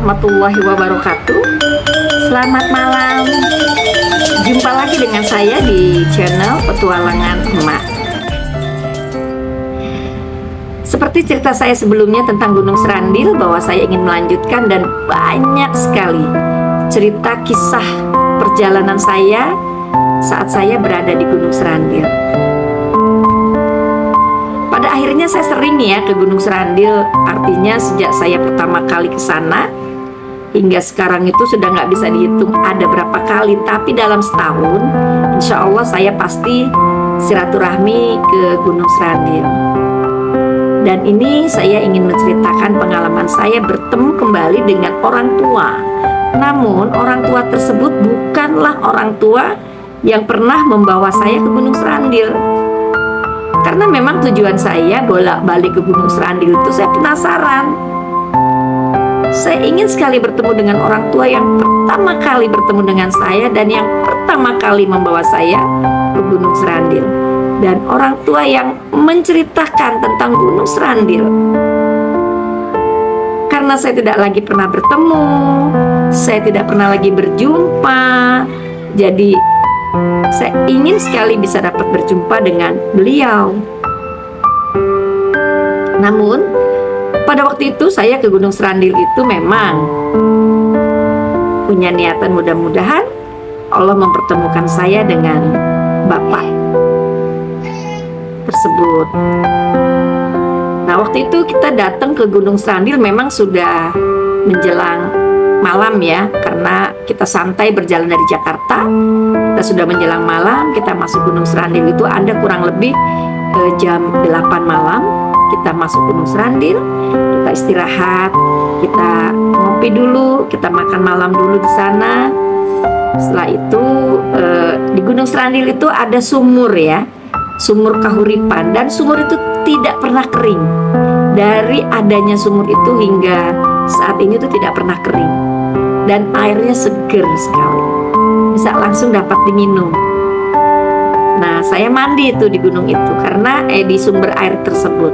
warahmatullahi wabarakatuh. Selamat malam. Jumpa lagi dengan saya di channel Petualangan Emak. Seperti cerita saya sebelumnya tentang Gunung Serandil, bahwa saya ingin melanjutkan dan banyak sekali cerita kisah perjalanan saya saat saya berada di Gunung Serandil. Pada akhirnya saya sering ya ke Gunung Serandil, artinya sejak saya pertama kali ke sana hingga sekarang itu sudah nggak bisa dihitung ada berapa kali, tapi dalam setahun insya Allah saya pasti silaturahmi ke Gunung Serandil. Dan ini saya ingin menceritakan pengalaman saya bertemu kembali dengan orang tua. Namun orang tua tersebut bukanlah orang tua yang pernah membawa saya ke Gunung Serandil. Karena memang tujuan saya bolak-balik ke Gunung Serandil itu saya penasaran. Saya ingin sekali bertemu dengan orang tua yang pertama kali bertemu dengan saya dan yang pertama kali membawa saya ke Gunung Serandil. Dan orang tua yang menceritakan tentang Gunung Serandil. Karena saya tidak lagi pernah bertemu, saya tidak pernah lagi berjumpa, jadi saya ingin sekali bisa dapat berjumpa dengan beliau. Namun pada waktu itu saya ke Gunung Serandil itu memang punya niatan mudah-mudahan Allah mempertemukan saya dengan Bapak tersebut. Nah waktu itu kita datang ke Gunung Serandil memang sudah menjelang malam ya, karena kita santai berjalan dari Jakarta. Kita sudah menjelang malam, kita masuk Gunung Serandil itu ada kurang lebih jam 8 malam. Kita masuk Gunung Serandil, kita istirahat, kita ngopi dulu, kita makan malam dulu di sana. Setelah itu di Gunung Serandil itu ada sumur ya, sumur Kahuripan, dan sumur itu tidak pernah kering. Dari adanya sumur itu hingga saat ini tuh tidak pernah kering, dan airnya seger sekali, bisa langsung dapat diminum. Nah saya mandi itu di gunung itu karena di sumber air tersebut.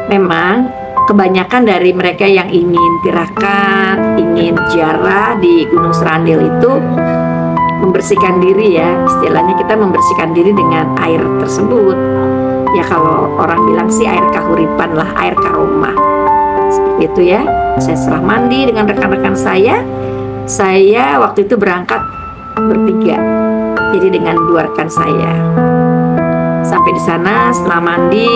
Memang kebanyakan dari mereka yang ingin tirakat, ingin ziarah di Gunung Serandil itu membersihkan diri ya, istilahnya kita membersihkan diri dengan air tersebut. Ya kalau orang bilang sih air Kahuripan lah, air Karomah. Seperti itu ya. Saya setelah mandi dengan rekan-rekan saya waktu itu berangkat bertiga. Jadi dengan dua rekan saya. Sampai di sana setelah mandi,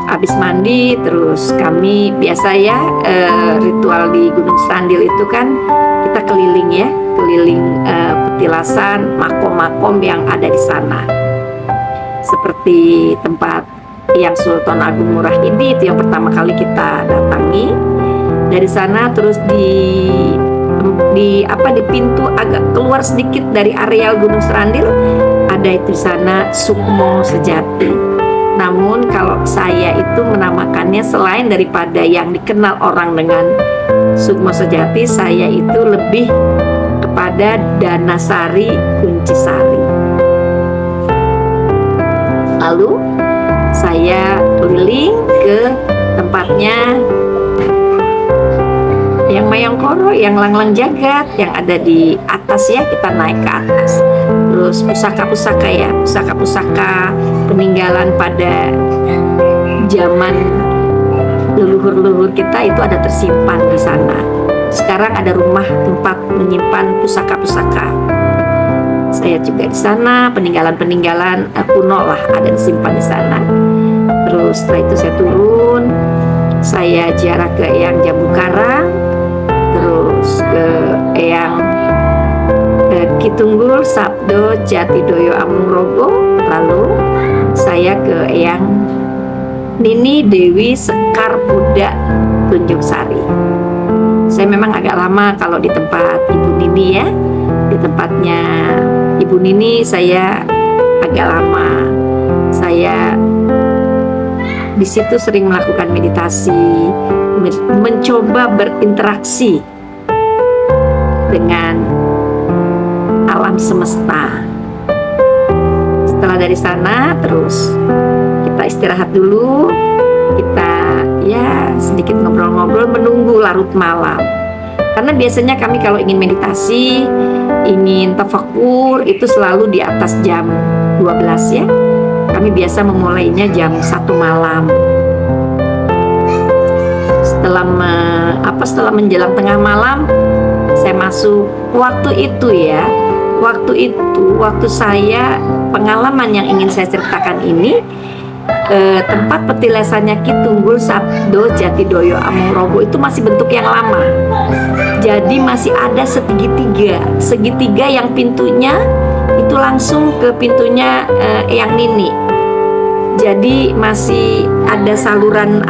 habis mandi terus kami biasa ya ritual di Gunung Serandil itu kan kita keliling ya, keliling petilasan makom-makom yang ada di sana. Seperti tempat yang Sultan Agung Ngurah Idi itu yang pertama kali kita datangi. Dari sana terus di pintu agak keluar sedikit dari areal Gunung Serandil ada itu di sana Sukmo Sejati. Namun kalau saya itu menamakannya selain daripada yang dikenal orang dengan Sukmo Sejati, saya itu lebih kepada Danasari Kuncisari. Lalu saya keliling ke tempatnya yang Mayangkoro, yang Langlang Jagat, yang ada di atas ya, kita naik ke atas. Terus pusaka-pusaka ya, pusaka-pusaka peninggalan pada zaman leluhur-leluhur kita itu ada tersimpan di sana. Sekarang ada rumah tempat menyimpan pusaka-pusaka. Saya juga di sana, peninggalan-peninggalan kuno lah ada disimpan di sana. Terus setelah itu saya turun, saya ziarah ke Eyang Jambu Karang, terus ke Eyang Kitunggul Sabdo Jatidoyo Amungrogo, lalu saya ke Eyang Nini Dewi Sekar Budak Tunjung Sari. Saya memang agak lama kalau di tempat Ibu Nini ya, di tempatnya Ibu Nini saya agak lama. Saya di situ sering melakukan meditasi, mencoba berinteraksi dengan alam semesta. Setelah dari sana terus kita istirahat dulu, kita ya sedikit ngobrol-ngobrol menunggu larut malam. Karena biasanya kami kalau ingin meditasi, ingin tafakur itu selalu di atas jam 12 ya. Kami biasa memulainya jam 1 malam. Setelah menjelang tengah malam saya masuk. Waktu itu saya pengalaman yang ingin saya ceritakan ini, tempat petilasannya Ki Tunggul Sabdo Jatidoyo Amung-Rogo itu masih bentuk yang lama. Jadi masih ada segitiga yang pintunya itu langsung ke pintunya Eyang Nini. Jadi masih ada saluran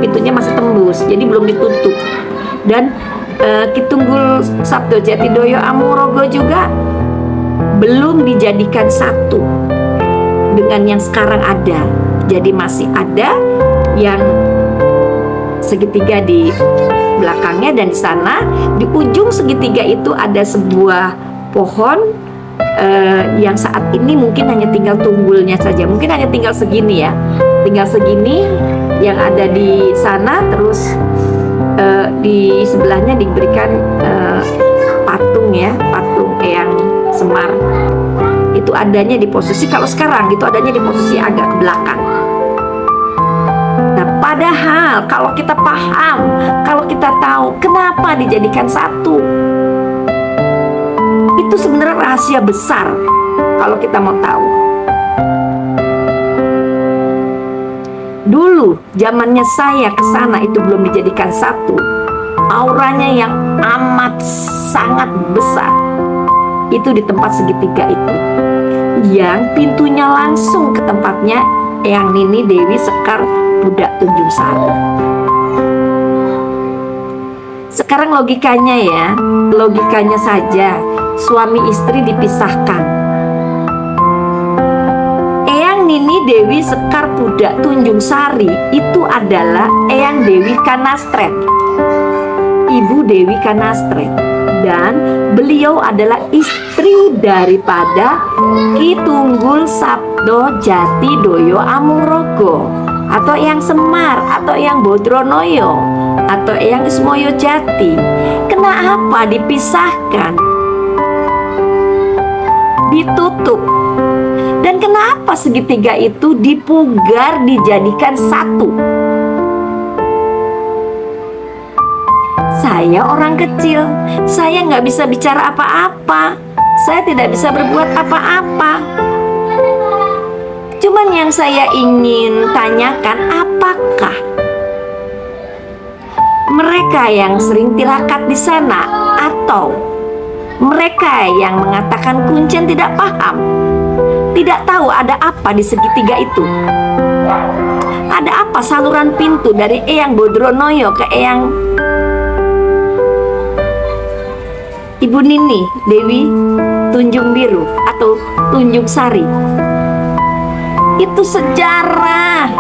pintunya masih tembus, jadi belum ditutup. Dan Ki Tunggul Sabdo Jatidoyo Amung-Rogo juga belum dijadikan satu dengan yang sekarang ada. Jadi masih ada yang segitiga di belakangnya, dan di sana di ujung segitiga itu ada sebuah pohon yang saat ini mungkin hanya tinggal tunggulnya saja, mungkin hanya tinggal segini yang ada di sana. Terus di sebelahnya diberikan patung Eyang Semar. Itu adanya di posisi, kalau sekarang itu adanya di posisi agak ke belakang. Nah, padahal kalau kita paham, kalau kita tahu kenapa dijadikan satu, itu sebenarnya rahasia besar kalau kita mau tahu. Dulu zamannya saya ke sana itu belum dijadikan satu. Auranya yang amat sangat besar itu di tempat segitiga itu, yang pintunya langsung ke tempatnya Eyang Nini Dewi Sekar Budak Tunjung Sari. Sekarang logikanya saja suami istri dipisahkan. Eyang Nini Dewi Sekar Budak Tunjung Sari itu adalah Eyang Dewi Kanastret, Ibu Dewi Kanastret, dan beliau adalah istri daripada Ki Tunggul Sabdo Jatidoyo Amung-Rogo, atau Eyang Semar, atau Eyang Bodronoyo, atau Eyang Ismoyo Jati. Kenapa dipisahkan, ditutup, dan kenapa segitiga itu dipugar dijadikan satu? Saya orang kecil, saya nggak bisa bicara apa-apa, saya tidak bisa berbuat apa-apa. Cuman yang saya ingin tanyakan, apakah mereka yang sering tirakat di sana, atau mereka yang mengatakan kuncen tidak paham, tidak tahu ada apa di segitiga itu? Ada apa saluran pintu dari Eyang Bodronoyo ke Eyang Ibu Nini Dewi Tunjung Biru atau Tunjung Sari? Itu sejarah.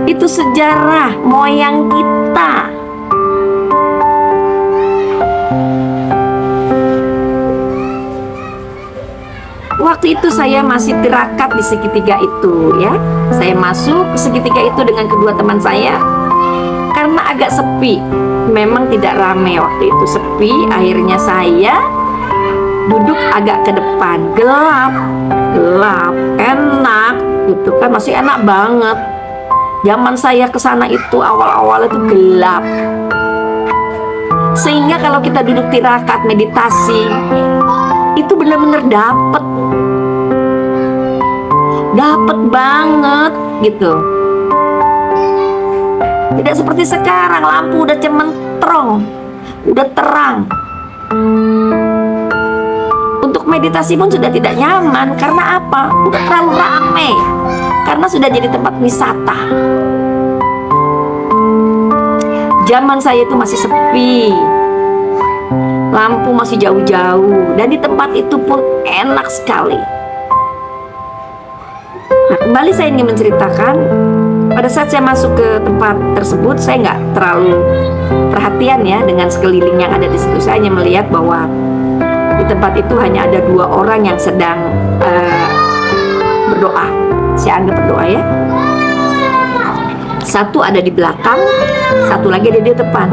Itu sejarah moyang kita. Waktu itu saya masih tirakat di segitiga itu ya. Saya masuk ke segitiga itu dengan kedua teman saya. Karena agak sepi, memang tidak ramai waktu itu, sepi. Akhirnya saya duduk agak ke depan, gelap, enak gitu kan, masih enak banget. Zaman saya ke sana itu awal-awal itu gelap, sehingga kalau kita duduk tirakat meditasi itu benar-benar dapet banget gitu. Tidak seperti sekarang, lampu udah cementrong, udah terang. Untuk meditasi pun sudah tidak nyaman. Karena apa? Udah terlalu ramai. Karena sudah jadi tempat wisata. Zaman saya itu masih sepi, lampu masih jauh-jauh, dan di tempat itu pun enak sekali. Nah, kembali saya ingin menceritakan, pada saat saya masuk ke tempat tersebut, saya nggak terlalu perhatian ya dengan sekeliling yang ada di situ. Saya hanya melihat bahwa di tempat itu hanya ada 2 orang yang sedang berdoa. Saya anggap berdoa ya. Satu ada di belakang, satu lagi ada di depan.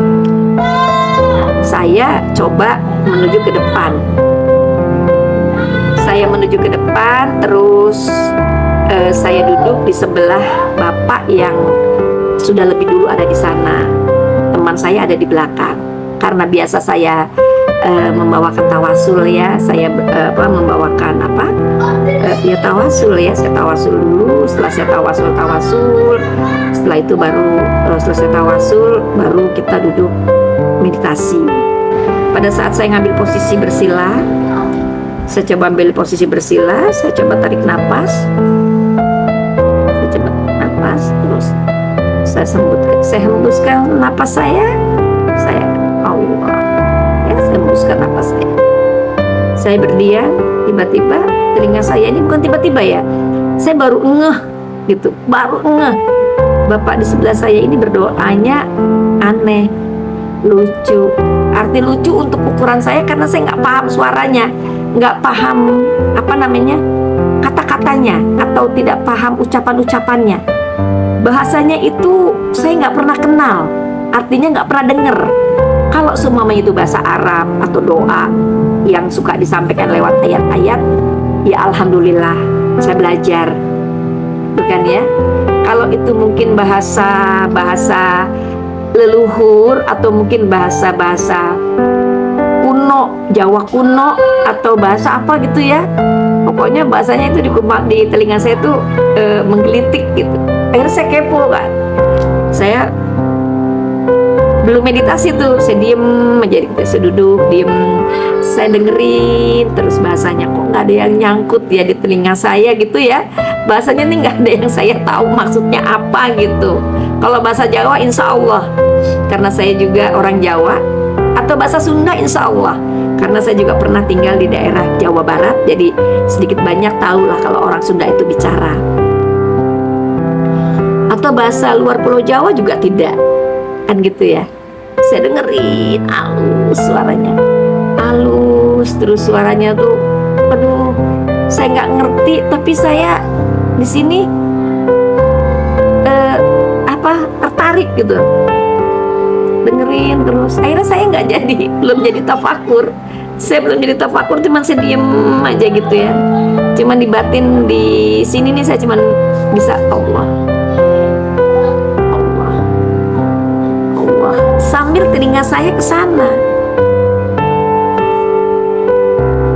Saya coba menuju ke depan. Saya menuju ke depan, terus saya duduk di sebelah bapak yang sudah lebih dulu ada di sana. Teman saya ada di belakang. Karena biasa saya membawakan tawasul ya, saya membawakan ya tawasul ya. Saya tawasul dulu, setelah saya tawasul, setelah itu baru selesai tawasul, baru kita duduk meditasi. Pada saat saya ngambil posisi bersila, saya coba ambil posisi bersila, saya coba tarik napas, terus saya hembuskan napas saya Allah ya, saya hembuskan napas saya berdiam. Tiba-tiba telinga saya ini, bukan tiba-tiba ya, saya baru ngeh gitu, bapak di sebelah saya ini berdoanya aneh, lucu. Arti lucu untuk ukuran saya karena saya nggak paham suaranya, nggak paham kata-katanya, atau tidak paham ucapan-ucapannya. Bahasanya itu saya nggak pernah kenal, artinya nggak pernah dengar. Kalau semuanya itu bahasa Arab atau doa yang suka disampaikan lewat ayat-ayat, ya alhamdulillah saya belajar, bukan ya. Kalau itu mungkin bahasa leluhur, atau mungkin bahasa kuno, Jawa kuno, atau bahasa apa gitu ya. Pokoknya bahasanya itu di telinga saya tuh menggelitik gitu. Akhirnya saya kepo kan. Saya belum meditasi tuh, saya diem aja gitu. Saya duduk diem, saya dengerin terus bahasanya, kok nggak ada yang nyangkut ya di telinga saya gitu ya. Bahasanya nih nggak ada yang saya tahu maksudnya apa gitu. Kalau bahasa Jawa insya Allah, karena saya juga orang Jawa, atau bahasa Sunda insya Allah, karena saya juga pernah tinggal di daerah Jawa Barat, jadi sedikit banyak tahu lah kalau orang Sunda itu bicara. Atau bahasa luar Pulau Jawa juga tidak, kan gitu ya. Saya dengerin halus suaranya, halus terus suaranya tuh, aduh saya nggak ngerti, tapi saya di sini tertarik gitu, dengerin terus. Akhirnya saya belum jadi tafakur. Saya belum jadi tafakur, cuman saya diem aja gitu ya. Cuman di batin di sini nih saya cuman bisa Allah, sambil telinga saya ke sana.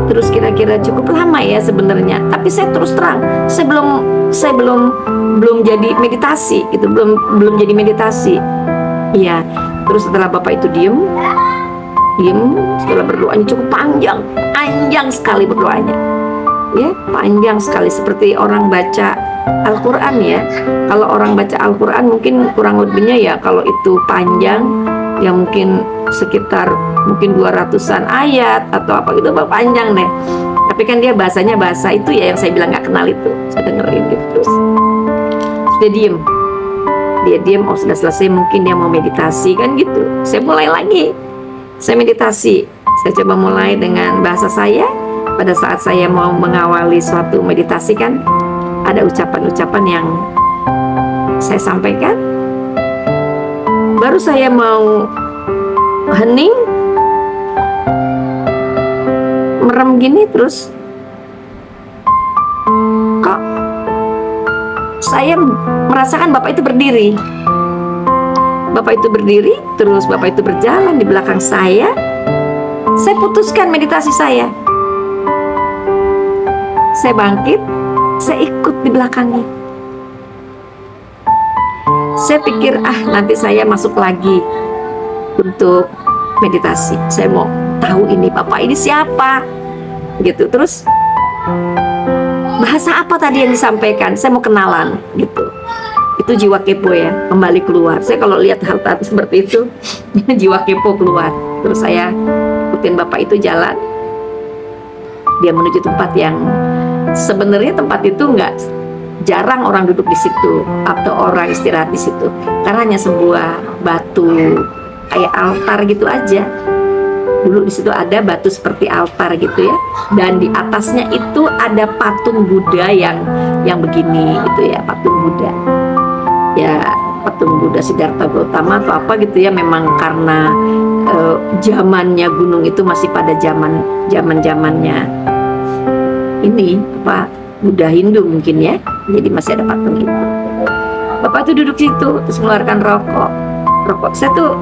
Terus kira-kira cukup lama ya sebenarnya, tapi saya terus terang saya belum jadi meditasi gitu, belum jadi meditasi. Iya. Terus setelah bapak itu diem, setelah berdoanya cukup panjang sekali berdoanya, ya panjang sekali, seperti orang baca Al-Quran ya. Kalau orang baca Al-Quran mungkin kurang lebihnya ya, kalau itu panjang ya mungkin sekitar 200-an ayat atau apa gitu, panjang deh. Tapi kan dia bahasanya bahasa itu ya yang saya bilang nggak kenal itu. Saya dengerin gitu terus. Dia diem, oh sudah selesai, mungkin dia mau meditasi kan gitu. Saya mulai lagi, saya meditasi. Saya coba mulai dengan bahasa saya. Pada saat saya mau mengawali suatu meditasi kan ada ucapan-ucapan yang saya sampaikan. Baru saya mau hening, merem gini, terus kok saya merasakan bapak itu berdiri. Bapak itu berdiri, terus bapak itu berjalan di belakang saya. Saya putuskan meditasi saya. Saya bangkit, saya ikut di belakangnya. Saya pikir nanti saya masuk lagi untuk meditasi. Saya mau tahu ini bapak ini siapa gitu. Terus bahasa apa tadi yang disampaikan, saya mau kenalan gitu. Itu jiwa kepo ya, kembali keluar. Saya kalau lihat hal seperti itu jiwa kepo keluar. Terus saya ikutin bapak itu jalan. Dia menuju tempat yang sebenarnya tempat itu nggak jarang orang duduk di situ atau orang istirahat di situ, karena hanya sebuah batu kayak altar gitu aja. Dulu di situ ada batu seperti altar gitu ya, dan di atasnya itu ada patung Buddha yang begini gitu ya, patung Buddha. Ya patung Buddha Siddhartha Gautama atau apa gitu ya, memang karena zamannya gunung itu masih pada zamannya ini apa Buddha Hindu mungkin ya, jadi masih ada patung itu. Bapak tuh duduk situ terus mengeluarkan rokok. Saya tuh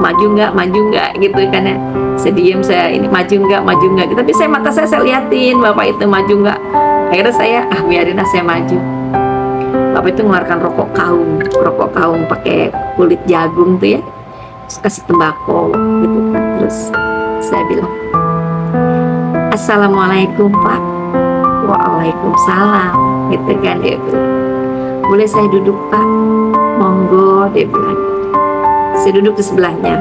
maju nggak gitu kan ya, saya diem, saya ini maju nggak gitu. Tapi mata saya liatin bapak itu maju nggak. Akhirnya saya biarin saya maju. Bapak itu mengeluarkan rokok kaung pakai kulit jagung tuh ya, terus kasih tembakau gitu kan. Terus saya bilang, "Assalamualaikum Pak." "Waalaikumsalam," gitu kan dia bilang. "Boleh saya duduk Pak?" "Monggo," dia bilang. Saya duduk di sebelahnya.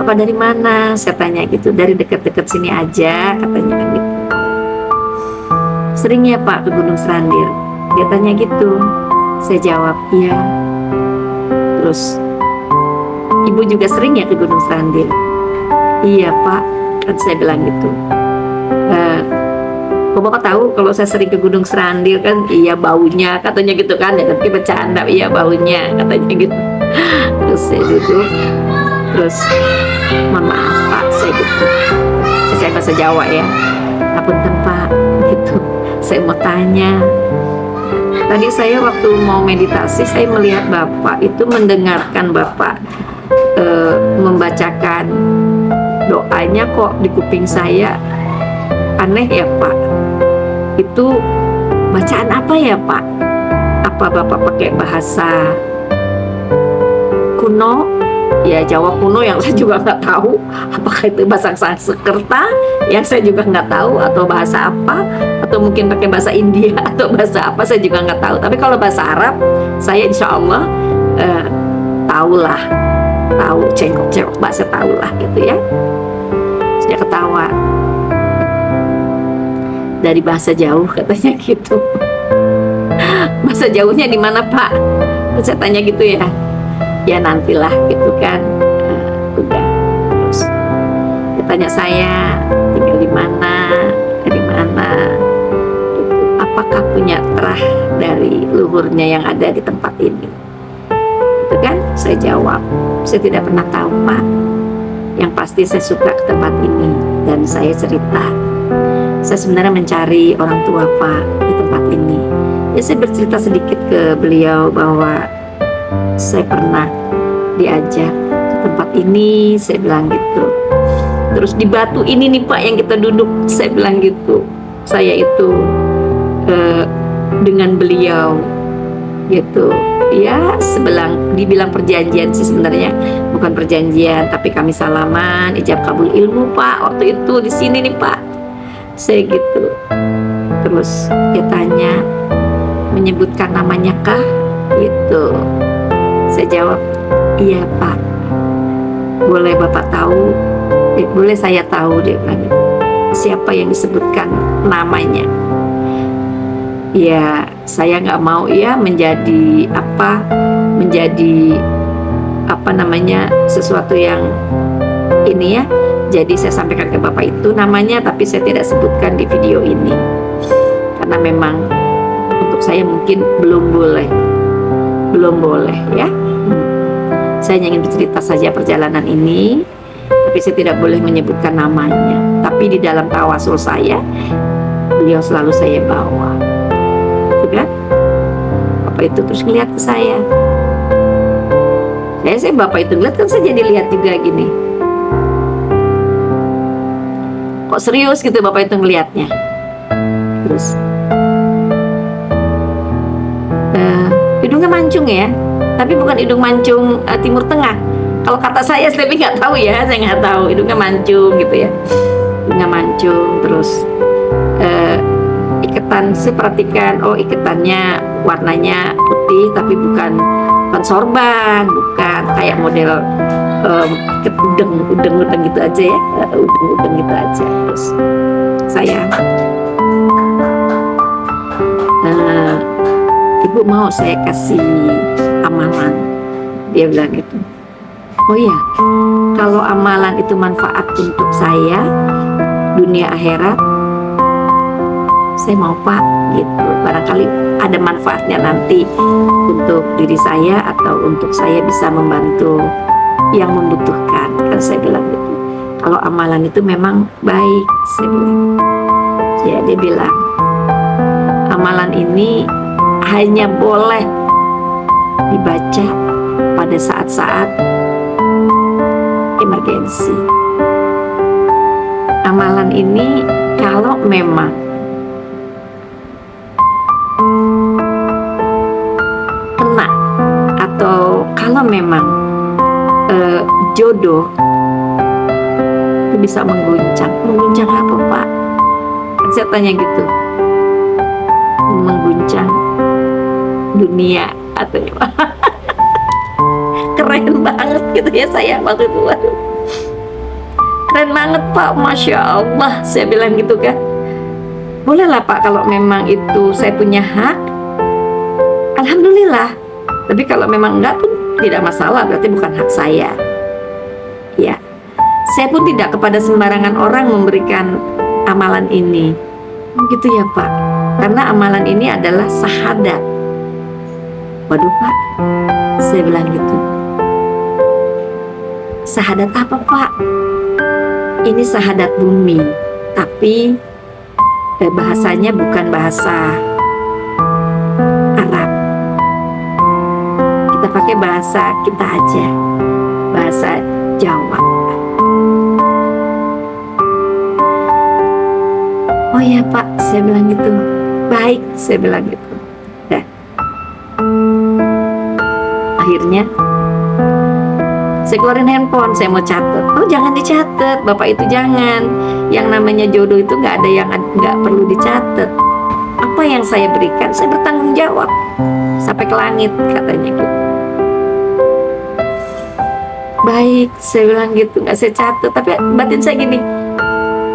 "Bapak dari mana?" saya tanya gitu. "Dari dekat-dekat sini aja," katanya kan gitu. "Sering ya Pak ke Gunung Serandil?" dia tanya gitu. Saya jawab, "Iya." Terus, "Ibu juga sering ya ke Gunung Serandil?" "Iya Pak," kan saya bilang gitu. "Kok Bapak tahu kalau saya sering ke Gunung Serandil?" "Kan iya baunya," katanya gitu kan ya, tapi bercanda, "Iya baunya," katanya gitu. Terus saya duduk, terus, "Mohon maaf Pak," saya gitu. Saya bahasa Jawa ya. "Apunten Pak," gitu. "Saya mau tanya. Tadi saya waktu mau meditasi, saya melihat Bapak itu mendengarkan Bapak membacakan doanya kok di kuping saya aneh ya Pak. Itu bacaan apa ya Pak? Apa Bapak pakai bahasa kuno?" Ya Jawa kuno yang saya juga nggak tahu. Apakah itu bahasa Sanskerta yang saya juga nggak tahu, atau bahasa apa, atau mungkin pakai bahasa India atau bahasa apa, saya juga nggak tahu. Tapi kalau bahasa Arab, saya insya Allah tahu cengkok bahasa tahu lah gitu ya. Terus dia ketawa. "Dari bahasa jauh," katanya gitu. "Bahasa jauhnya di mana Pak?" Terus saya tanya gitu ya. "Ya nantilah," gitu kan. Udah. Terus dia tanya saya tinggal di mana, dari mana gitu. "Apakah punya terah dari luhurnya yang ada di tempat ini?" Itu kan saya jawab, "Saya tidak pernah tahu Pak. Yang pasti saya suka ke tempat ini." Dan saya cerita, "Saya sebenarnya mencari orang tua Pak di tempat ini." Ya saya bercerita sedikit ke beliau bahwa saya pernah diajak ke tempat ini, saya bilang gitu. "Terus di batu ini nih Pak yang kita duduk," saya bilang gitu. "Saya itu dengan beliau gitu. Ya dibilang perjanjian sih, sebenarnya bukan perjanjian, tapi kami salaman, ijab kabul ilmu Pak waktu itu di sini nih Pak." Saya gitu. Terus dia tanya, "Menyebutkan namanya kah?" gitu. Saya jawab, "Iya Pak." "Boleh Bapak tahu?" "Boleh saya tahu," dia bilang gitu. "Siapa yang disebutkan namanya?" Ya saya nggak mau ya menjadi sesuatu yang ini ya. Jadi saya sampaikan ke Bapak itu namanya, tapi saya tidak sebutkan di video ini karena memang untuk saya mungkin belum boleh ya. Saya ingin bercerita saja perjalanan ini, tapi saya tidak boleh menyebutkan namanya. Tapi di dalam tawasul saya, beliau selalu saya bawa, gitu kan? Bapak itu terus ngeliat ke saya. Saya Bapak itu ngeliat kan, saya jadi lihat juga gini. Kok serius gitu Bapak itu ngeliatnya. Terus hidungnya mancung ya, tapi bukan hidung mancung Timur Tengah. Kalau kata saya, tapi nggak tahu ya, saya nggak tahu. Hidungnya mancung gitu ya, hidungnya mancung. Terus iketan, saya perhatikan, oh iketannya warnanya putih, tapi bukan sorban, bukan kayak model iket udeng gitu aja ya, udeng gitu aja. Terus saya, "Ibu mau saya kasih amalan," dia bilang gitu. "Oh iya, kalau amalan itu manfaat untuk saya dunia akhirat, saya mau Pak gitu, barangkali ada manfaatnya nanti untuk diri saya atau untuk saya bisa membantu yang membutuhkan. Kan saya bilang gitu, kalau amalan itu memang baik, saya bilang. Ya dia bilang amalan ini hanya boleh dibaca pada saat-saat emergensi. Amalan ini kalau memang kena atau kalau memang jodoh itu bisa mengguncang apa Pak? Kan saya tanya gitu, mengguncang dunia atau keren banget gitu ya saya waktu itu. Keren banget Pak, Masya Allah, saya bilang gitu kan. Bolehlah Pak kalau memang itu saya punya hak, alhamdulillah. Tapi kalau memang enggak pun tidak masalah, berarti bukan hak saya. Ya, saya pun tidak kepada sembarangan orang memberikan amalan ini. Gitu ya Pak, karena amalan ini adalah syahadat. Waduh Pak, saya bilang gitu. Syahadat apa Pak? Ini syahadat bumi, tapi bahasanya bukan bahasa Arab. Kita pakai bahasa kita aja, bahasa Jawa. Oh ya Pak, saya bilang gitu. Baik, saya bilang gitu. Nah, akhirnya saya keluarin handphone, saya mau catat. Oh jangan dicatat, Bapak itu jangan. Yang namanya jodoh itu nggak ada yang nggak perlu dicatat. Apa yang saya berikan, saya bertanggung jawab sampai ke langit, katanya gitu. Baik, saya bilang gitu, nggak saya catat. Tapi batin saya gini,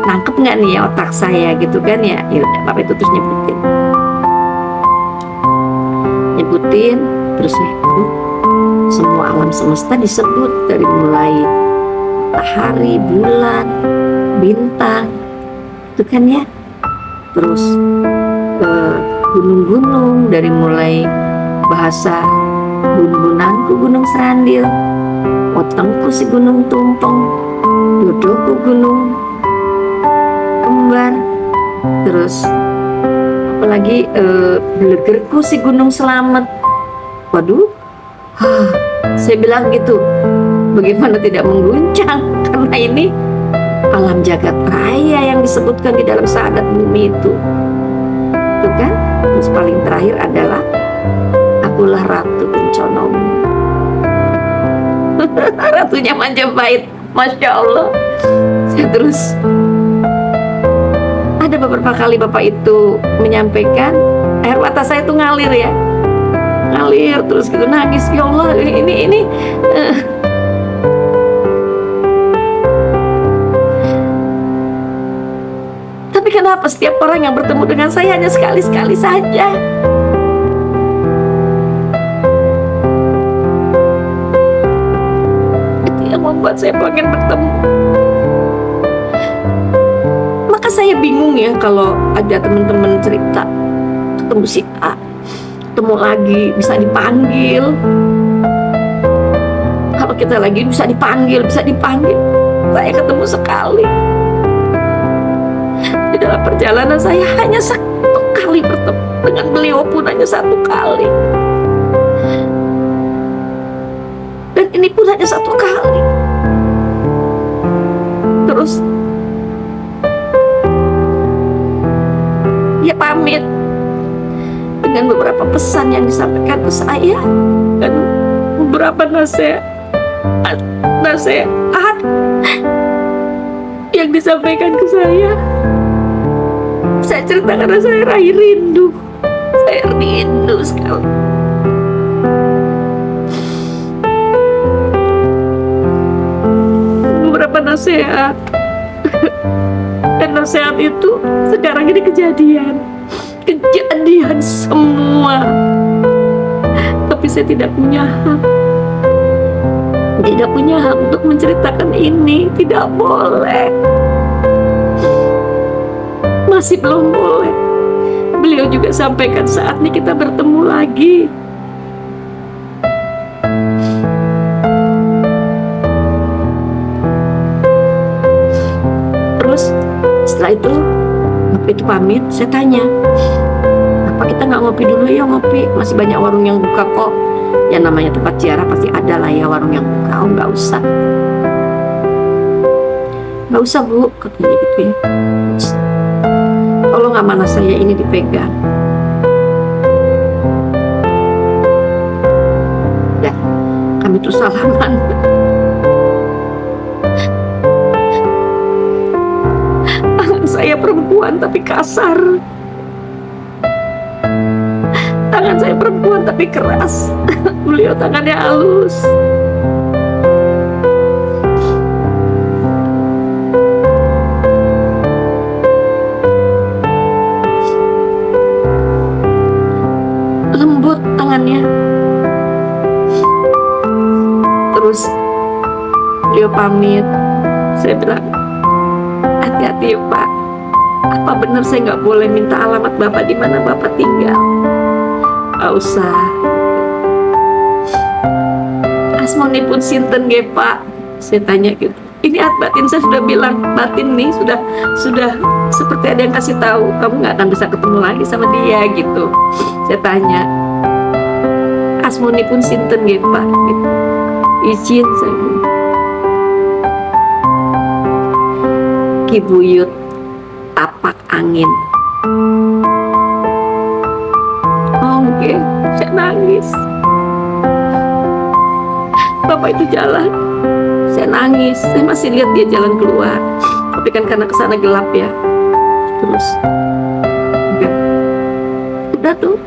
nangkep nggak nih ya otak saya gitu kan ya? Yaudah, Bapak itu terus nyebutin, terus semua alam semesta disebut, dari mulai matahari, bulan, bintang, itu kan ya. Terus gunung-gunung, dari mulai bahasa bun-bunanku gunung Serandil, otengku si gunung Tumpeng, dodoku gunung Kembar, terus apalagi belegerku si gunung Selamet. Waduh, saya bilang gitu, bagaimana tidak mengguncang, karena ini alam jagat raya yang disebutkan di dalam syahadat bumi itu kan. Terus paling terakhir adalah akulah Ratu Kencono, ratunya Majapahit. Masya Allah. Saya terus ada beberapa kali Bapak itu menyampaikan, air mata saya tuh ngalir ya, ngalir terus gitu, nangis. Ya Allah, ini tapi kenapa setiap orang yang bertemu dengan saya hanya sekali-sekali saja? Itu yang membuat saya pengen bertemu. Maka saya bingung ya kalau ada teman-teman cerita ketemu si A, ketemu lagi bisa dipanggil. Kalau kita lagi bisa dipanggil. Saya ketemu sekali. Di dalam perjalanan saya hanya satu kali bertemu dengan beliau, pun hanya satu kali. Dan ini pun hanya satu kali. Terus dia pamit dengan beberapa pesan yang disampaikan ke saya dan beberapa nasihat yang disampaikan ke saya. Saya cerita karena saya rindu sekali. Beberapa nasihat dan nasihat itu sekarang ini kejadian semua. Tapi saya tidak punya hak untuk menceritakan ini. Tidak boleh, masih belum boleh. juga sampaikan saatnya kita bertemu lagi. Terus setelah itu waktu itu pamit, saya tanya, apa kita nggak ngopi dulu? Ya ngopi, masih banyak warung yang buka kok. Ya namanya tempat ziarah pasti ada lah ya warung yang buka. Oh nggak usah Bu, katanya gitu ya. Tolong amanah saya ini dipegang. Dah, kami terus salaman. Tangan saya perempuan tapi kasar. Tangan saya perempuan tapi keras. Beliau tangannya halus. Lembut tangannya. Terus beliau pamit. Saya bilang, hati-hati ya Pak. Apa benar saya nggak boleh minta alamat Bapak di mana Bapak tinggal? Nggak usah. Asmoni pun sinten ge Pak? Saya tanya gitu. Ini batin saya sudah bilang, batin nih sudah seperti ada yang kasih tahu kamu nggak akan bisa ketemu lagi sama dia gitu. Saya tanya, Asmoni pun sinten ge Pak? Gitu. Izin saya. Ki Buyut tapak angin. Oh, oke, saya nangis. Bapak itu jalan, saya nangis. Saya masih lihat dia jalan keluar, tapi kan karena kesana gelap ya. Terus udah tuh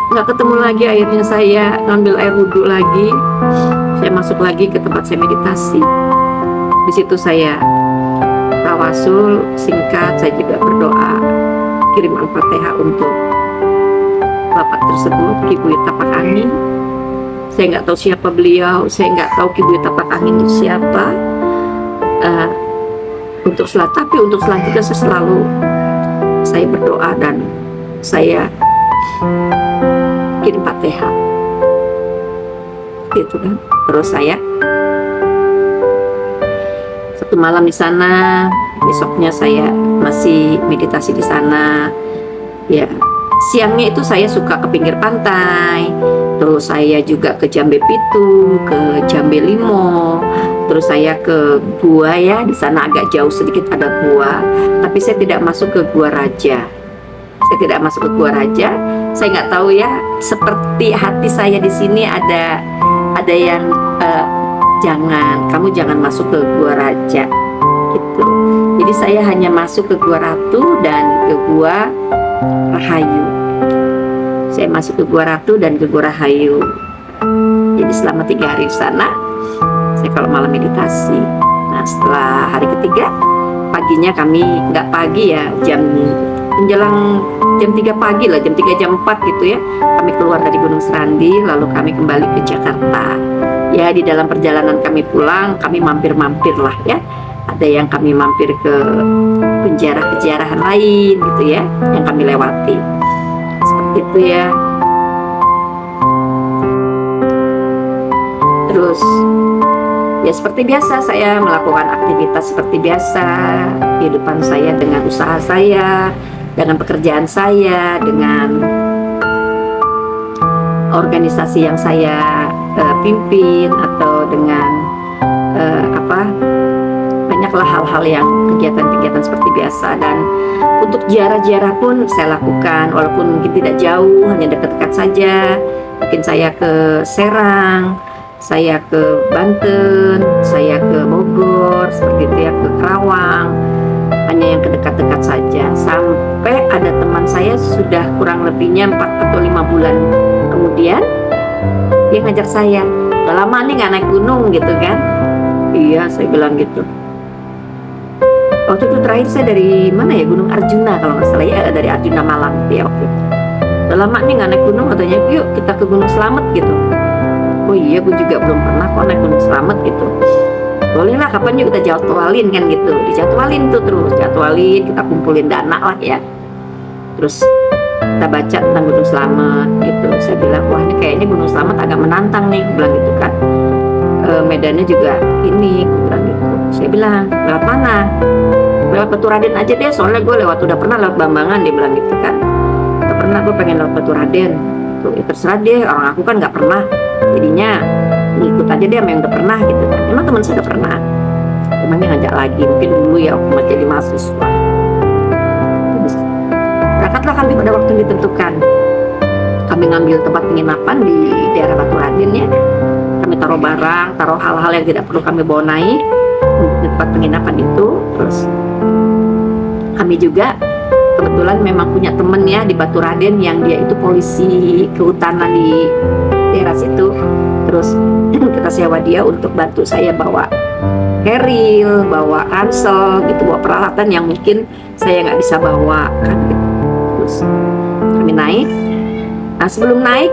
nggak ketemu lagi. Akhirnya saya ngambil air wudhu lagi, saya masuk lagi ke tempat saya meditasi. Di situ saya tawasul singkat, saya juga berdoa kirim Al-Fatihah untuk Bapak tersebut, Ki Buyut tapak angin. Saya nggak tahu siapa beliau, saya nggak tahu Ki Buyut tapak angin itu siapa. Tapi untuk selanjutnya saya berdoa dan saya kirim Fatihah gitu kan. Terus saya satu malam di sana, besoknya saya masih meditasi di sana ya. Siangnya itu saya suka ke pinggir pantai, terus saya juga ke Jambe Pitu, ke Jambe Limo, terus saya ke gua ya. Di sana agak jauh sedikit ada gua, tapi saya tidak masuk ke Gua Raja. Saya tidak masuk ke Gua Raja. Saya nggak tahu ya, seperti hati saya di sini ada yang kamu jangan masuk ke Gua Raja gitu. Jadi saya hanya masuk ke Gua Ratu dan ke Gua Rahayu. Saya masuk ke Gua Ratu dan ke Gua Rahayu. Jadi selama 3 hari di sana, saya kalau malam meditasi. Nah setelah hari ketiga, paginya kami nggak pagi ya, menjelang jam 3 pagi lah, jam 3 jam 4 gitu ya, kami keluar dari Gunung Serandi, lalu kami kembali ke Jakarta. Ya di dalam perjalanan kami pulang, kami mampir-mampir lah ya. Ada yang kami mampir ke penjara-penjarahan lain gitu ya, yang kami lewati. Seperti itu ya. Terus ya seperti biasa saya melakukan aktivitas seperti biasa, kehidupan saya dengan usaha saya, dengan pekerjaan saya, dengan organisasi yang saya pimpin, atau dengan banyaklah hal-hal yang kegiatan-kegiatan seperti biasa. Dan untuk ziarah-ziarah pun saya lakukan, walaupun mungkin tidak jauh, hanya dekat-dekat saja. Mungkin saya ke Serang, saya ke Banten, saya ke Bogor, seperti itu ya, ke Kerawang, hanya yang kedekat-dekat saja. Sampai ada teman saya sudah kurang lebihnya 4 atau 5 bulan kemudian dia ngajak saya, udah lama nih nggak naik gunung gitu kan. Iya, saya bilang gitu. Waktu itu terakhir saya dari mana ya, Gunung Arjuna kalau nggak salah ya, dari Arjuna Malang gitu ya waktu itu. Udah lama nih nggak naik gunung, katanya yuk kita ke Gunung Slamet gitu. Oh iya, gue juga belum pernah kok naik Gunung Slamet gitu. Boleh lah, kapan yuk kita jadwalin kan gitu. Dijadwalin tuh terus, jadwalin, kita kumpulin dana lah ya. terus kita baca tentang Gunung Slamet gitu. Saya bilang, wah ini kayaknya Gunung Slamet agak menantang nih, gue bilang gitu kan. Medannya juga ini, gue bilang gitu. Saya bilang, lewat mana? Lewat Baturaden aja deh, soalnya gue udah pernah lewat Bambangan, dia bilang gitu kan. Gak pernah, gue pengen lewat Baturaden tuh. Ya terserah deh, orang aku kan gak pernah, jadinya ngikut aja deh sama yang udah pernah gitu kan. Emang teman saya udah pernah, emang dia ngajak lagi, mungkin dulu ya waktu masih jadi mahasiswa. Terus berangkatlah kami pada waktu yang ditentukan. Kami ngambil tempat penginapan di daerah Baturaden ya. Kami taruh barang, taruh hal-hal yang tidak perlu kami bawa naik di tempat penginapan itu. Terus kami juga kebetulan memang punya temen ya di Baturaden yang dia itu polisi kehutanan di daerah situ. Terus kita sewa dia untuk bantu saya bawa keril, bawa ransel gitu, bawa peralatan yang mungkin saya nggak bisa bawa kan gitu. Terus kami naik. Nah sebelum naik,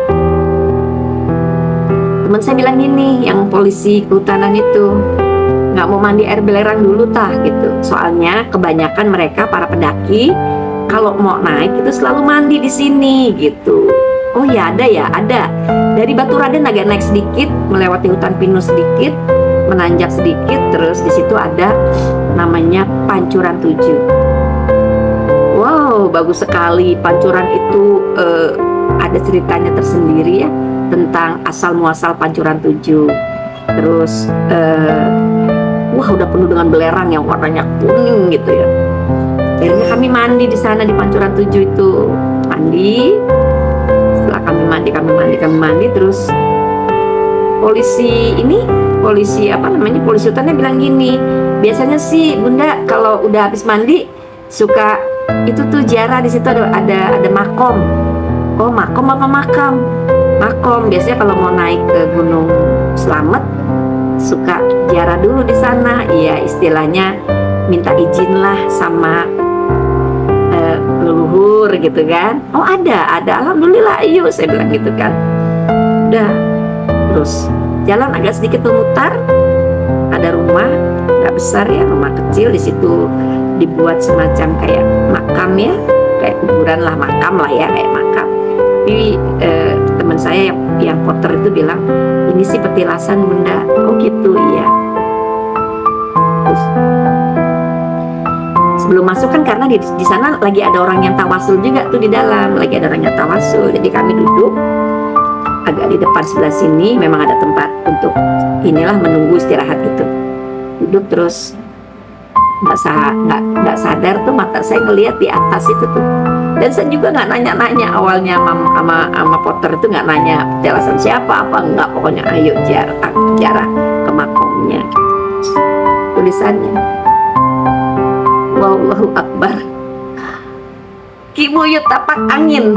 teman saya bilang gini, yang polisi kehutanan itu, nggak mau mandi air belerang dulu tah gitu. Soalnya kebanyakan mereka para pendaki kalau mau naik itu selalu mandi di sini gitu. Oh ya ada ya, ada. Dari Baturaden agak naik sedikit, melewati hutan pinus sedikit, menanjak sedikit, terus di situ ada namanya Pancuran 7. Wow, bagus sekali. Pancuran itu ada ceritanya tersendiri ya, tentang asal muasal Pancuran 7. Terus wah udah penuh dengan belerang yang warnanya kuning gitu ya. Akhirnya kami mandi di sana di Pancuran 7 itu. Mandi. Setelah kami mandi terus polisi hutannya bilang gini, biasanya sih Bunda kalau udah habis mandi suka itu tuh ziarah, di situ ada makom. Oh makom apa makam? Makom. Biasanya kalau mau naik ke Gunung Slamet suka ziarah dulu di sana. Iya, istilahnya minta izin lah sama leluhur gitu kan. Oh ada, alhamdulillah, ayo saya bilang gitu kan. Udah, terus jalan agak sedikit memutar, ada rumah nggak besar ya, rumah kecil di situ dibuat semacam kayak makam ya, kayak kuburan lah, makam lah ya, kayak makam. Tapi teman saya yang porter itu bilang ini sih petilasan Bunda. Oh gitu, iya. Terus sebelum masuk kan karena di sana lagi ada orang yang tawasul juga tuh di dalam, lagi ada orang yang tawasul. Jadi kami duduk agak di depan sebelah sini, memang ada tempat untuk inilah menunggu istirahat gitu. Duduk terus nggak sadar tuh mata saya ngelihat di atas itu tuh. Dan saya juga nggak nanya-nanya awalnya sama porter itu, nggak nanya petilasan siapa apa enggak, pokoknya ayo jarak ke makomnya. Tulisannya Wallahu Akbar, Ki Buyut tapak angin.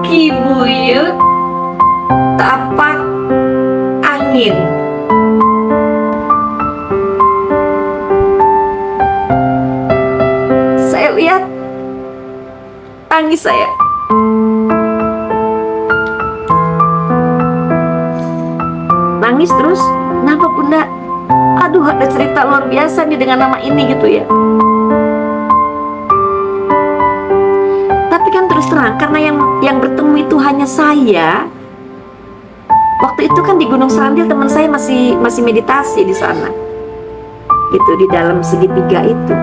Ki Buyut tapak angin. Saya lihat, tangis saya. Nangis terus, kenapa Bunda? Aduh, ada cerita luar biasa nih dengan nama ini gitu ya. Tapi kan terus terang, karena yang bertemu itu hanya saya. Waktu itu kan di Gunung Sandil teman saya masih meditasi di sana. Gitu, di dalam segitiga itu.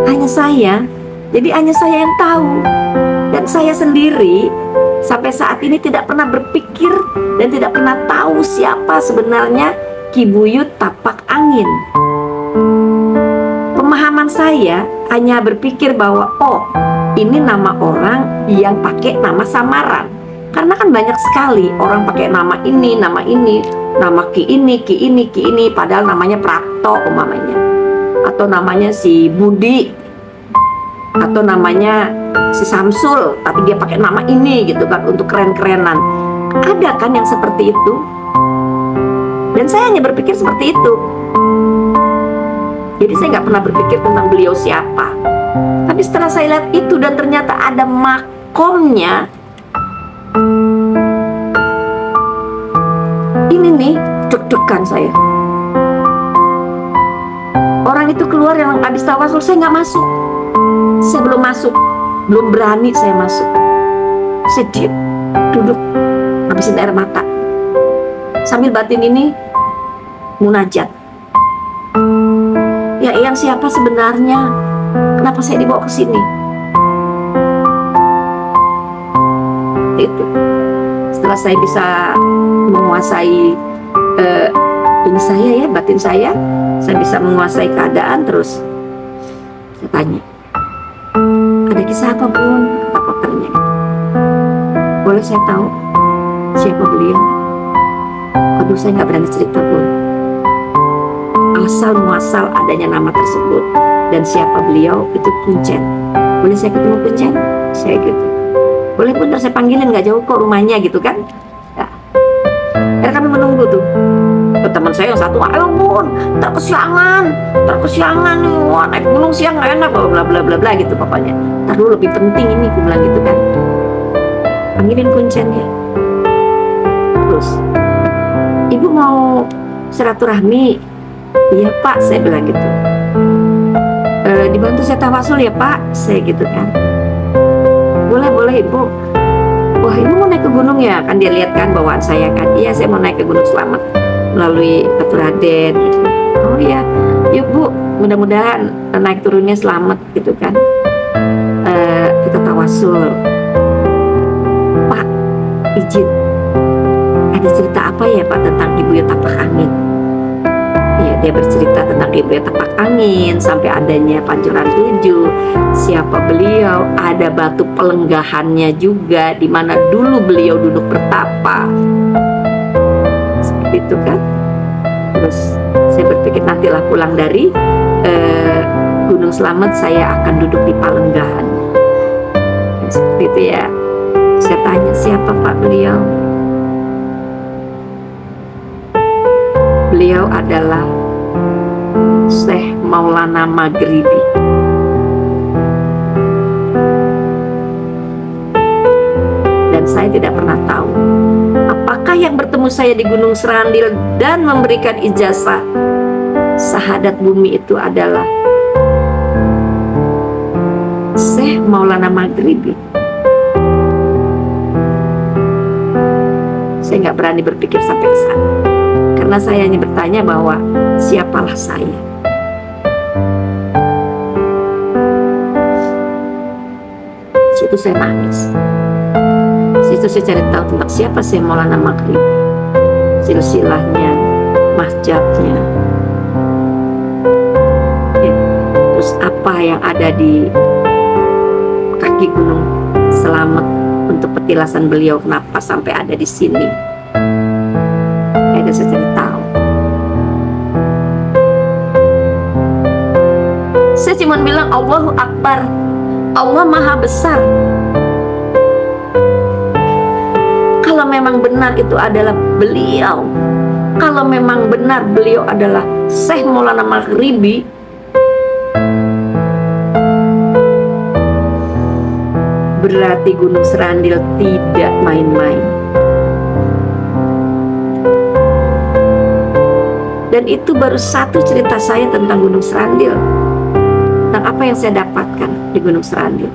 Hanya saya. Jadi hanya saya yang tahu. Dan saya sendiri sampai saat ini tidak pernah berpikir dan tidak pernah tahu siapa sebenarnya Ki Buyut tapak angin. Pemahaman saya hanya berpikir bahwa oh, ini nama orang yang pakai nama samaran. Karena kan banyak sekali orang pakai nama ini, nama Ki ini, padahal namanya Prapto umpamanya. Atau namanya si Budi, atau namanya si Samsul, tapi dia pakai nama ini gitu kan untuk keren-kerenan. Ada kan yang seperti itu? Dan saya hanya berpikir seperti itu. Jadi saya nggak pernah berpikir tentang beliau siapa. Tapi setelah saya lihat itu dan ternyata ada makomnya, ini nih deg-degan saya. Orang orang itu keluar yang habis tawasul, saya nggak masuk. Saya belum masuk, belum berani saya masuk. Saya diam, duduk, habisin air mata, sambil batin ini munajat. Ya Eyang, siapa sebenarnya? Kenapa saya dibawa ke sini? Itu. Setelah saya bisa menguasai ini saya ya, batin saya bisa menguasai keadaan. Terus saya tanya, ada kisah apa Bun? Kata poternya gitu. Boleh saya tahu siapa beliau? Aduh, saya nggak berani cerita Bun. Asal muasal adanya nama tersebut dan siapa beliau itu Kuncen. Boleh saya ketemu Kuncen? Saya gitu. Boleh Bun, saya panggilin, nggak jauh kok rumahnya gitu kan. Ya. Akhirnya kami menunggu tuh. Teman saya yang satu, ayo Bun, ntar kesiangan nih, wah naik gunung siang nggak enak, bla bla bla bla gitu pokoknya. Ntar dulu lebih penting ini, aku bilang gitu kan. Panggilin Kuncen ya. Terus, Ibu mau silaturahmi? Iya Pak, saya bilang gitu. Dibantu saya tawasul ya Pak, saya gitu kan. Boleh Ibu. Wah, Ibu mau naik ke gunung ya? Kan dia lihat kan bawaan saya kan. Iya, saya mau naik ke Gunung Selamat melalui Batu Raden gitu. Oh iya, yuk Bu, mudah-mudahan naik turunnya selamat gitu kan. Kita tawasul. Pak, izin, ada cerita apa ya Pak tentang Ibu yang tapak angin? Ya, dia bercerita tentang Ibu yang tapak angin, sampai adanya pancuran 7, siapa beliau, ada batu pelenggahannya juga, di mana dulu beliau duduk bertapa. Seperti itu kan. Terus saya berpikir nantilah pulang dari Gunung Selamat saya akan duduk di Palenggahan. Seperti itu ya. Saya tanya, siapa Pak beliau? Beliau adalah Syekh Maulana Maghribi. Dan saya tidak pernah tahu apakah yang bertemu saya di Gunung Serandil dan memberikan ijazah syahadat bumi itu adalah Syekh Maulana Maghribi. Saya nggak berani berpikir sampai ke sana, karena saya hanya bertanya bahwa siapalah saya. Situ saya nangis. Situ saya cari tahu tentang siapa Syekh Maulana Maghribi, silsilahnya, mahjabnya, ya. Terus apa yang ada di kaki Gunung Selamat untuk petilasan beliau, kenapa sampai ada di sini. Akhirnya saya cari tahu. Saya cuma bilang Allahu Akbar, Allah Maha Besar. Kalau memang benar itu adalah beliau, kalau memang benar beliau adalah Syekh Maulana Maghribi, berarti Gunung Serandil tidak main-main. Dan itu baru satu cerita saya tentang Gunung Serandil, tentang apa yang saya dapatkan di Gunung Serandil.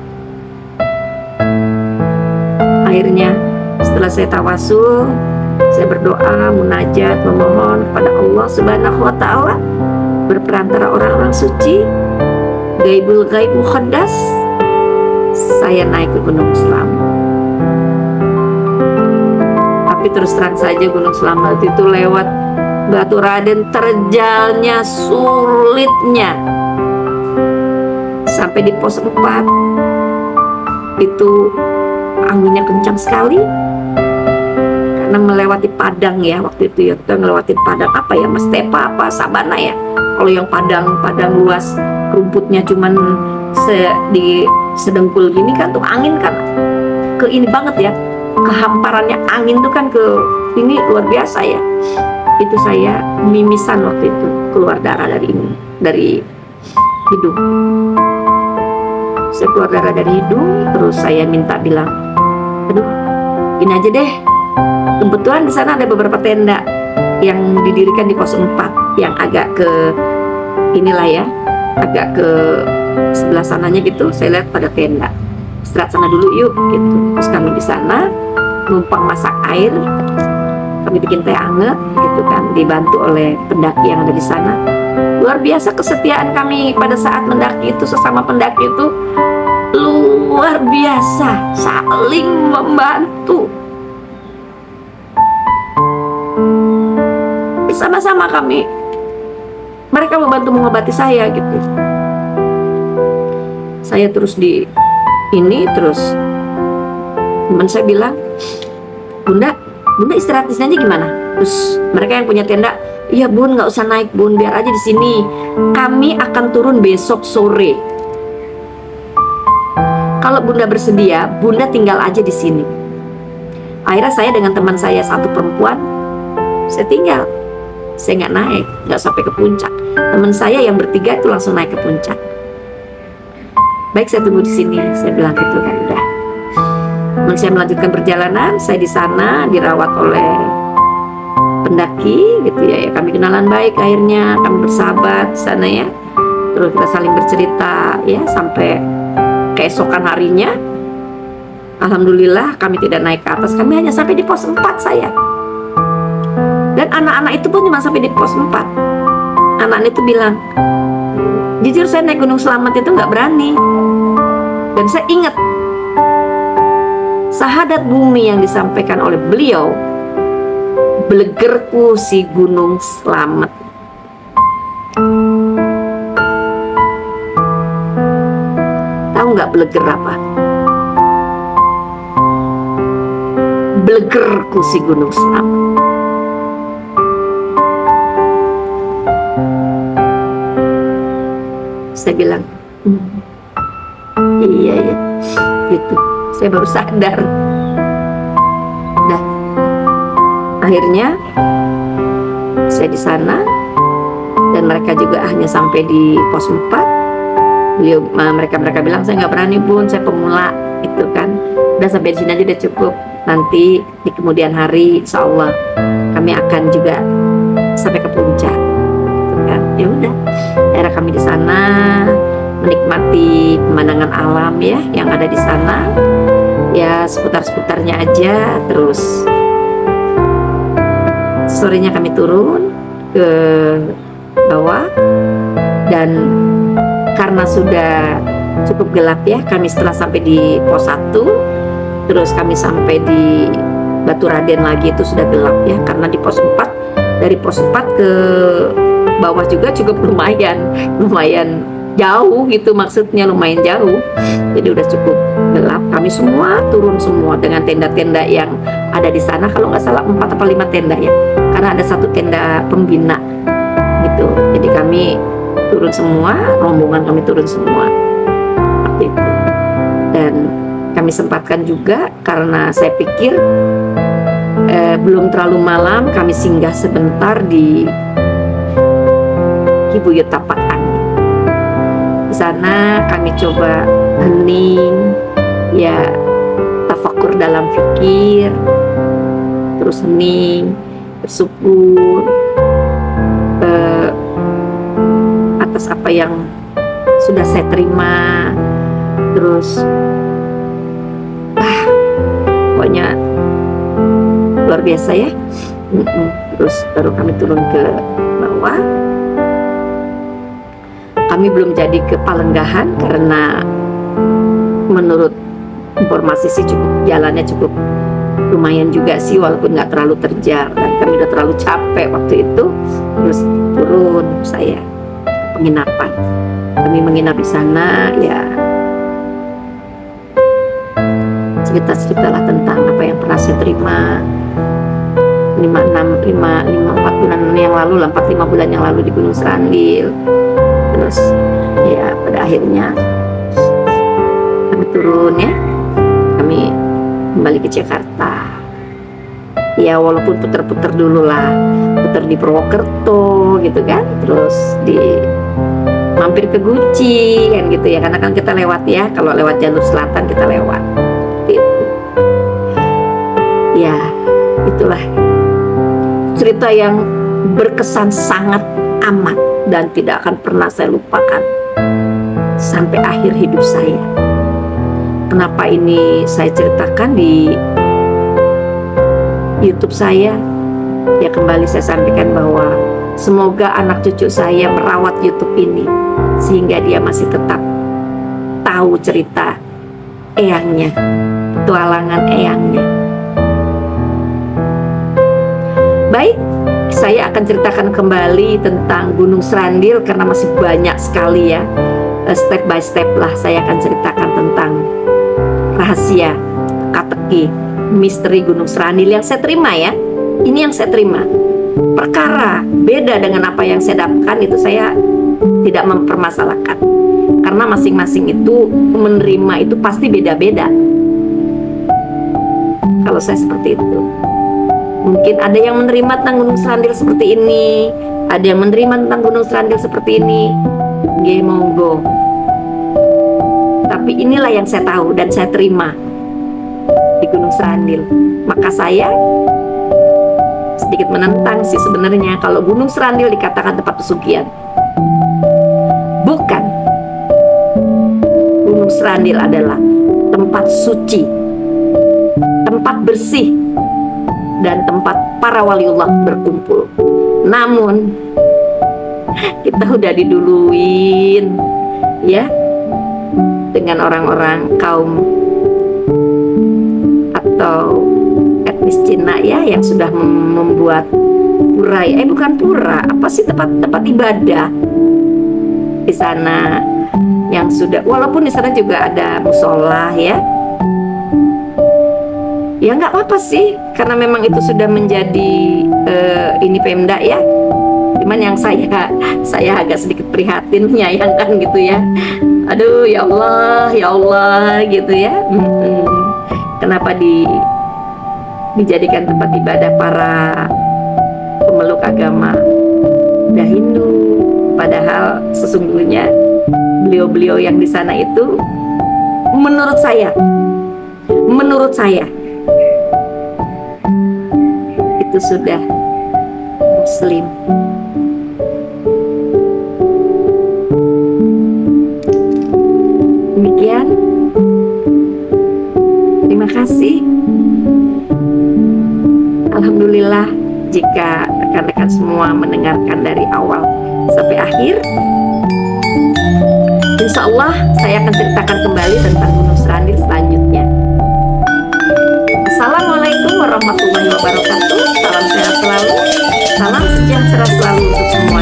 Akhirnya setelah saya tawasul, saya berdoa, munajat, memohon kepada Allah Subhanahu wa Ta'ala, berperantara orang-orang suci, gaibul gaib muqaddas, saya naik ke Gunung Selamat. Tapi terus terang saja Gunung Selamat itu lewat Batu Raden terjalnya, sulitnya. Sampai di pos 4 itu anginnya kencang sekali, karena melewati padang ya, waktu itu ya kita melewati padang apa ya, stepa apa sabana ya. Kalau yang padang luas, rumputnya cuman di sedengkul gini kan, tuh angin kan ke ini banget ya, kehamparannya angin tuh kan ke ini luar biasa ya. Itu saya mimisan waktu itu, keluar darah dari hidung. Saya keluar darah dari hidung, terus saya minta bilang, aduh ini aja deh. Kebetulan di sana ada beberapa tenda yang didirikan di pos 4 yang agak ke inilah ya, agak ke sebelah sananya gitu, saya lihat pada tenda. Istirahat sana dulu yuk gitu. Terus kami di sana numpang masak air, kami bikin teh anget gitu kan, dibantu oleh pendaki yang ada di sana. Luar biasa kesetiaan kami pada saat mendaki itu, sesama pendaki itu luar biasa, saling membantu. Bersama-sama kami, mereka membantu mengobati saya gitu. Saya terus di ini, terus teman saya bilang, Bunda istirahat di sini aja gimana? Terus mereka yang punya tenda, iya Bun, nggak usah naik Bun, biar aja di sini. Kami akan turun besok sore. Kalau Bunda bersedia, Bunda tinggal aja di sini. Akhirnya saya dengan teman saya satu perempuan, saya tinggal. Saya nggak naik, nggak sampai ke puncak. Teman saya yang bertiga itu langsung naik ke puncak. Baik, saya tunggu di sini, saya bilang gitu kan, udah. Teman saya melanjutkan perjalanan, saya di sana dirawat oleh pendaki gitu ya. Kami kenalan baik, akhirnya kami bersahabat di sana ya. Terus kita saling bercerita ya sampai keesokan harinya. Alhamdulillah kami tidak naik ke atas, kami hanya sampai di pos 4 saya. Dan anak-anak itu pun cuma sampai di pos 4. Anak-anak itu bilang, jujur saya naik Gunung Slamet itu nggak berani. Dan saya ingat syahadat bumi yang disampaikan oleh beliau, Blegerku si Gunung Slamet. Tahu nggak bleger apa? Blegerku si Gunung Slamet. Saya bilang, iya ya, gitu. Saya baru sadar. Dah, akhirnya saya di sana dan mereka juga hanya sampai di pos 4. Mereka bilang, saya nggak berani Bun, saya pemula, itu kan. Udah sampai di sini aja udah cukup. Nanti di kemudian hari, insya Allah kami akan juga sampai ke puncak. Kan? Ya udah, akhirnya kami di sana menikmati pemandangan alam ya yang ada di sana, ya seputar-seputarnya aja. Terus sorenya kami turun ke bawah, dan karena sudah cukup gelap ya, kami setelah sampai di pos 1, terus kami sampai di Batu Raden lagi, itu sudah gelap ya, karena di pos 4, dari pos 4 ke bawah juga cukup lumayan jauh gitu, maksudnya lumayan jauh, jadi udah cukup gelap. Kami semua turun semua dengan tenda-tenda yang ada di sana, kalau nggak salah 4 atau 5 tenda ya, karena ada satu tenda pembina gitu. Jadi kami turun semua, rombongan kami turun semua waktu itu. Dan kami sempatkan juga, karena saya pikir belum terlalu malam, kami singgah sebentar di Kibuyut Tapak Angin. Di sana kami coba hening, ya tafakur dalam fikir, terus hening, bersyukur atas apa yang sudah saya terima. Terus pokoknya luar biasa ya. Terus baru kami turun ke bawah. Kami belum jadi ke Palenggahan karena menurut informasi sih jalannya cukup lumayan juga sih, walaupun nggak terlalu terjal, dan kami udah terlalu capek waktu itu. Terus turun saya penginapan, kami menginap di sana ya. Cerita-ceritalah tentang apa yang pernah saya terima 4 bulan yang lalu, 4-5 bulan yang lalu di Gunung Serandil. Terus ya pada akhirnya kami turun ya, kami kembali ke Jakarta. Ya walaupun puter-puter dulu lah, puter di Purwokerto gitu kan, terus di mampir ke Guci kan gitu ya, karena kan kita lewat ya, kalau lewat jalur selatan kita lewat gitu. Ya itulah cerita yang berkesan sangat amat dan tidak akan pernah saya lupakan. sampai akhir hidup saya. Kenapa ini saya ceritakan di YouTube saya? Ya kembali saya sampaikan bahwa semoga anak cucu saya merawat YouTube ini sehingga dia masih tetap tahu cerita eyangnya, petualangan eyangnya. Baik, saya akan ceritakan kembali tentang Gunung Srandil karena masih banyak sekali ya. Step by step lah saya akan ceritakan tentang rahasia, teka-teki, misteri Gunung Srandil yang saya terima ya. Ini yang saya terima. Perkara beda dengan apa yang saya dapatkan itu saya tidak mempermasalahkan. Karena masing-masing itu menerima itu pasti beda-beda. Kalau saya seperti itu. Mungkin ada yang menerima tentang Gunung Srandil seperti ini, ada yang menerima tentang Gunung Srandil seperti ini. Nggih, monggo. Tapi inilah yang saya tahu dan saya terima di Gunung Srandil. Maka saya sedikit menentang sih sebenarnya kalau Gunung Srandil dikatakan tempat pesugihan. Bukan. Gunung Srandil adalah tempat suci, tempat bersih, dan tempat para waliullah berkumpul. Namun kita udah diduluin ya dengan orang-orang kaum atau etnis Cina ya yang sudah membuat pura, bukan pura, apa sih, tempat ibadah di sana yang sudah, walaupun di sana juga ada musola ya. Ya nggak apa-apa sih, karena memang itu sudah menjadi ini Pemda ya. Cuman yang saya agak sedikit prihatin menyayangkan gitu ya. Aduh ya Allah gitu ya. Kenapa dijadikan tempat ibadah para pemeluk agama Hindu? Padahal sesungguhnya beliau-beliau yang di sana itu menurut saya itu sudah Muslim. Demikian. Terima kasih. Alhamdulillah jika rekan-rekan semua mendengarkan dari awal sampai akhir. Insya Allah saya akan ceritakan kembali tentang Gunung Srandil selanjutnya. Assalamualaikum warahmatullahi wabarakatuh. Salam sehat selalu, salam sejahtera selalu untuk semua.